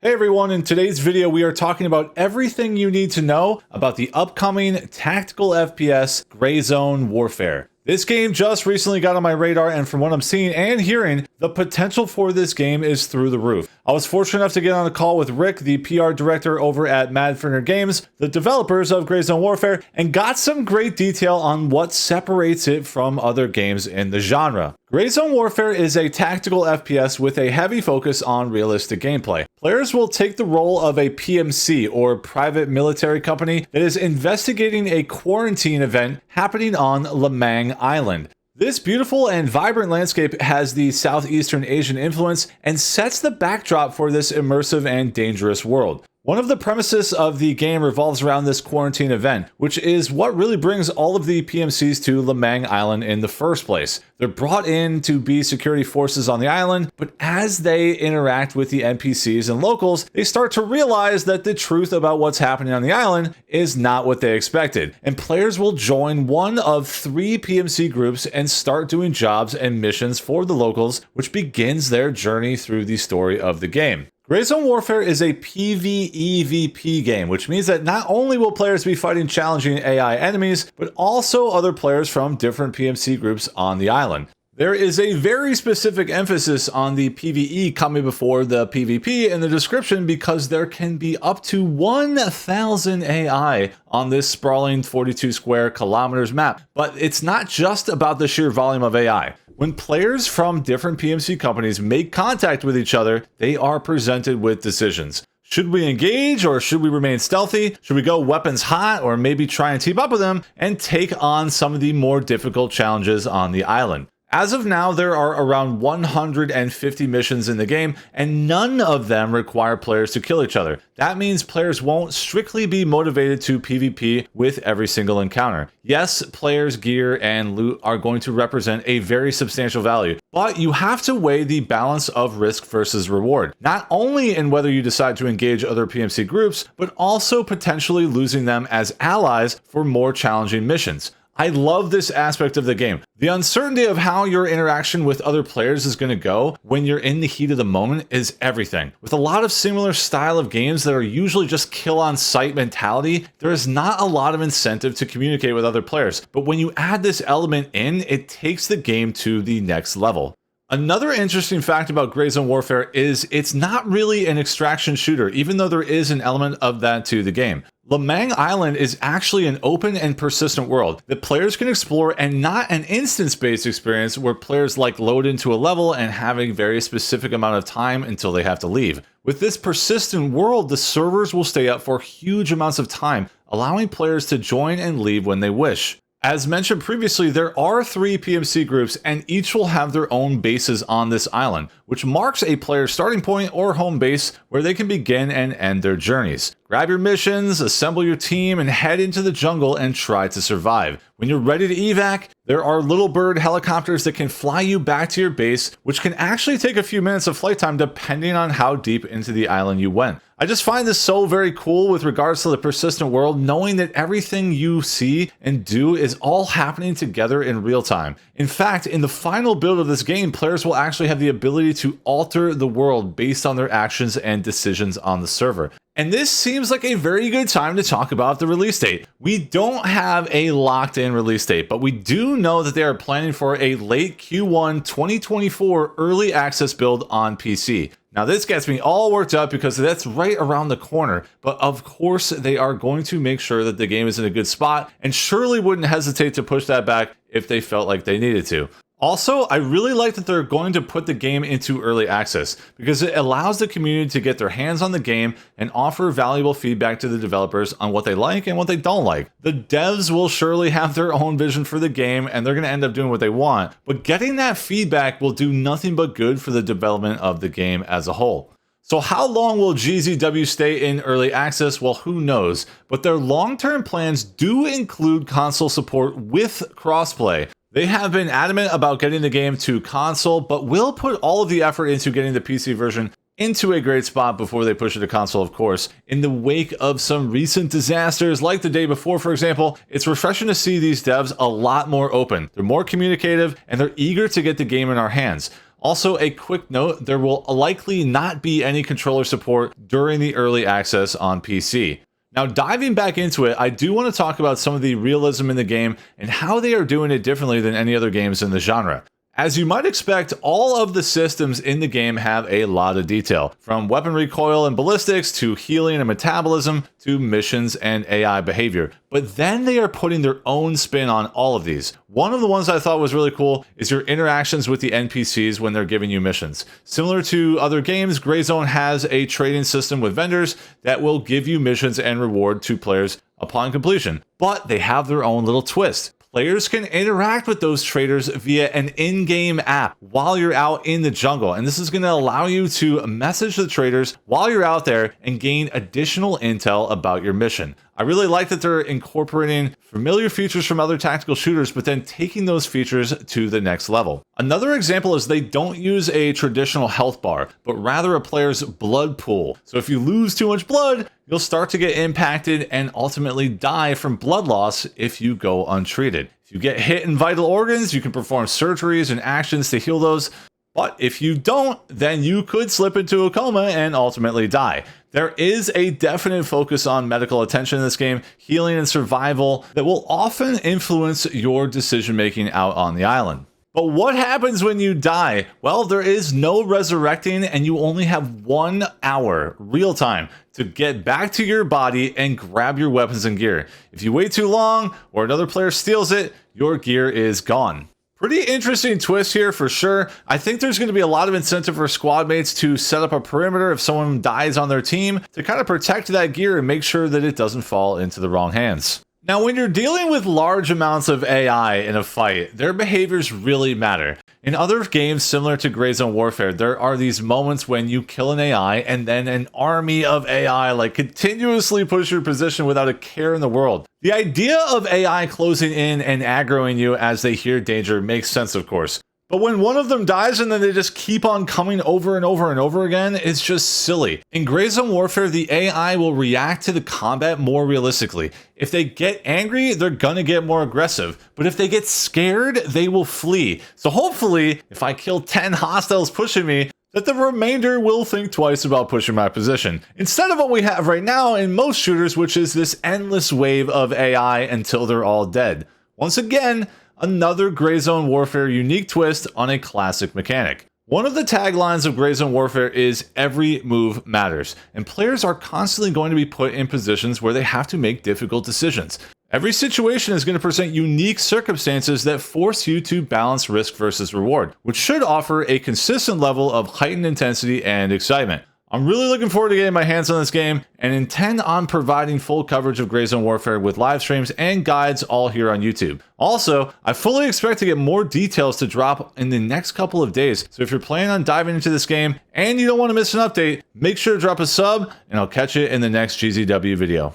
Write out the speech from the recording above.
Hey everyone, in today's video we are talking about everything you need to know about the upcoming tactical FPS Gray Zone Warfare. This game just recently got on my radar, and from what I'm seeing and hearing, the potential for this game is through the roof. I was fortunate enough to get on a call with Rick, the PR director over at Madfurner Games, the developers of Gray Zone Warfare, and got some great detail on what separates it from other games in the genre. Gray Zone Warfare is a tactical FPS with a heavy focus on realistic gameplay. Players will take the role of a PMC, or private military company, that is investigating a quarantine event happening on Lemang Island. This beautiful and vibrant landscape has the Southeastern Asian influence and sets the backdrop for this immersive and dangerous world. One of the premises of the game revolves around this quarantine event, which is what really brings all of the PMCs to Lemang Island in the first place. They're brought in to be security forces on the island, but as they interact with the NPCs and locals, they start to realize that the truth about what's happening on the island is not what they expected, and players will join one of 3 PMC groups and start doing jobs and missions for the locals, which begins their journey through the story of the game. Gray Zone Warfare is a PvEvP game, which means that not only will players be fighting challenging AI enemies, but also other players from different PMC groups on the island. There is a very specific emphasis on the PvE coming before the PvP in the description, because there can be up to 1,000 AI on this sprawling 42 square kilometers map. But it's not just about the sheer volume of AI. When players from different PMC companies make contact with each other, they are presented with decisions. Should we engage, or should we remain stealthy? Should we go weapons hot, or maybe try and team up with them and take on some of the more difficult challenges on the island? As of now, there are around 150 missions in the game, and none of them require players to kill each other. That means players won't strictly be motivated to PvP with every single encounter. Yes, players' gear and loot are going to represent a very substantial value, but you have to weigh the balance of risk versus reward, not only in whether you decide to engage other PMC groups, but also potentially losing them as allies for more challenging missions. I love this aspect of the game. The uncertainty of how your interaction with other players is going to go when you're in the heat of the moment is everything. With a lot of similar style of games that are usually just kill on sight mentality, there is not a lot of incentive to communicate with other players. But when you add this element in, it takes the game to the next level. Another interesting fact about Gray Zone Warfare is it's not really an extraction shooter, even though there is an element of that to the game. Lemang Island is actually an open and persistent world that players can explore, and not an instance-based experience where players load into a level and have a very specific amount of time until they have to leave. With this persistent world, the servers will stay up for huge amounts of time, allowing players to join and leave when they wish. As mentioned previously, there are 3 PMC groups, and each will have their own bases on this island, which marks a player's starting point or home base where they can begin and end their journeys. Grab your missions, assemble your team, and head into the jungle and try to survive. When you're ready to evac, there are little bird helicopters that can fly you back to your base, which can actually take a few minutes of flight time depending on how deep into the island you went. I just find this so very cool with regards to the persistent world, knowing that everything you see and do is all happening together in real time. In fact, in the final build of this game, players will actually have the ability to alter the world based on their actions and decisions on the server. And this seems like a very good time to talk about the release date. We don't have a locked-in release date, but we do know that they are planning for a late Q1 2024 early access build on PC. Now this gets me all worked up because that's right around the corner, but of course they are going to make sure that the game is in a good spot, and surely wouldn't hesitate to push that back if they felt like they needed to. Also, I really like that they're going to put the game into early access, because it allows the community to get their hands on the game and offer valuable feedback to the developers on what they like and what they don't like. The devs will surely have their own vision for the game, and they're going to end up doing what they want, but getting that feedback will do nothing but good for the development of the game as a whole. So how long will GZW stay in early access? Well, who knows, but their long-term plans do include console support with Crossplay. They have been adamant about getting the game to console, but will put all of the effort into getting the PC version into a great spot before they push it to console, of course. In the wake of some recent disasters, like the day before, for example, it's refreshing to see these devs a lot more open. They're more communicative, and they're eager to get the game in our hands. Also, a quick note, there will likely not be any controller support during the early access on PC. Now, diving back into it, I do want to talk about some of the realism in the game and how they are doing it differently than any other games in the genre. As you might expect, all of the systems in the game have a lot of detail, from weapon recoil and ballistics to healing and metabolism to missions and AI behavior. But then they are putting their own spin on all of these. One of the ones I thought was really cool is your interactions with the NPCs when they're giving you missions. Similar to other games, Grayzone has a trading system with vendors that will give you missions and reward to players upon completion. But they have their own little twist. Players can interact with those traders via an in-game app while you're out in the jungle, and this is going to allow you to message the traders while you're out there and gain additional intel about your mission. I really like that they're incorporating familiar features from other tactical shooters, but then taking those features to the next level. Another example is they don't use a traditional health bar, but rather a player's blood pool. So if you lose too much blood, you'll start to get impacted and ultimately die from blood loss if you go untreated. If you get hit in vital organs, you can perform surgeries and actions to heal those. But if you don't, then you could slip into a coma and ultimately die. There is a definite focus on medical attention in this game, healing and survival that will often influence your decision making out on the island. But what happens when you die? Well, there is no resurrecting and you only have 1 hour real time to get back to your body and grab your weapons and gear. If you wait too long or another player steals it, your gear is gone. Pretty interesting twist here for sure. I think there's going to be a lot of incentive for squad mates to set up a perimeter if someone dies on their team to kind of protect that gear and make sure that it doesn't fall into the wrong hands. Now, when you're dealing with large amounts of AI in a fight, their behaviors really matter. In other games similar to Grayzone Warfare, there are these moments when you kill an AI and then an army of AI continuously push your position without a care in the world. The idea of AI closing in and aggroing you as they hear danger makes sense, of course. But when one of them dies and then they just keep on coming over and over and over again, it's just silly. In Grayzone Warfare, the AI will react to the combat more realistically. If they get angry, they're gonna get more aggressive. But if they get scared, they will flee. So hopefully, if I kill 10 hostiles pushing me, that the remainder will think twice about pushing my position. Instead of what we have right now in most shooters, which is this endless wave of AI until they're all dead. Once again, another Grayzone Warfare unique twist on a classic mechanic. One of the taglines of Grayzone Warfare is every move matters, and players are constantly going to be put in positions where they have to make difficult decisions. Every situation is going to present unique circumstances that force you to balance risk versus reward, which should offer a consistent level of heightened intensity and excitement. I'm really looking forward to getting my hands on this game and intend on providing full coverage of Grayzone Warfare with live streams and guides all here on YouTube. Also, I fully expect to get more details to drop in the next couple of days, so if you're planning on diving into this game and you don't want to miss an update, make sure to drop a sub and I'll catch you in the next GZW video.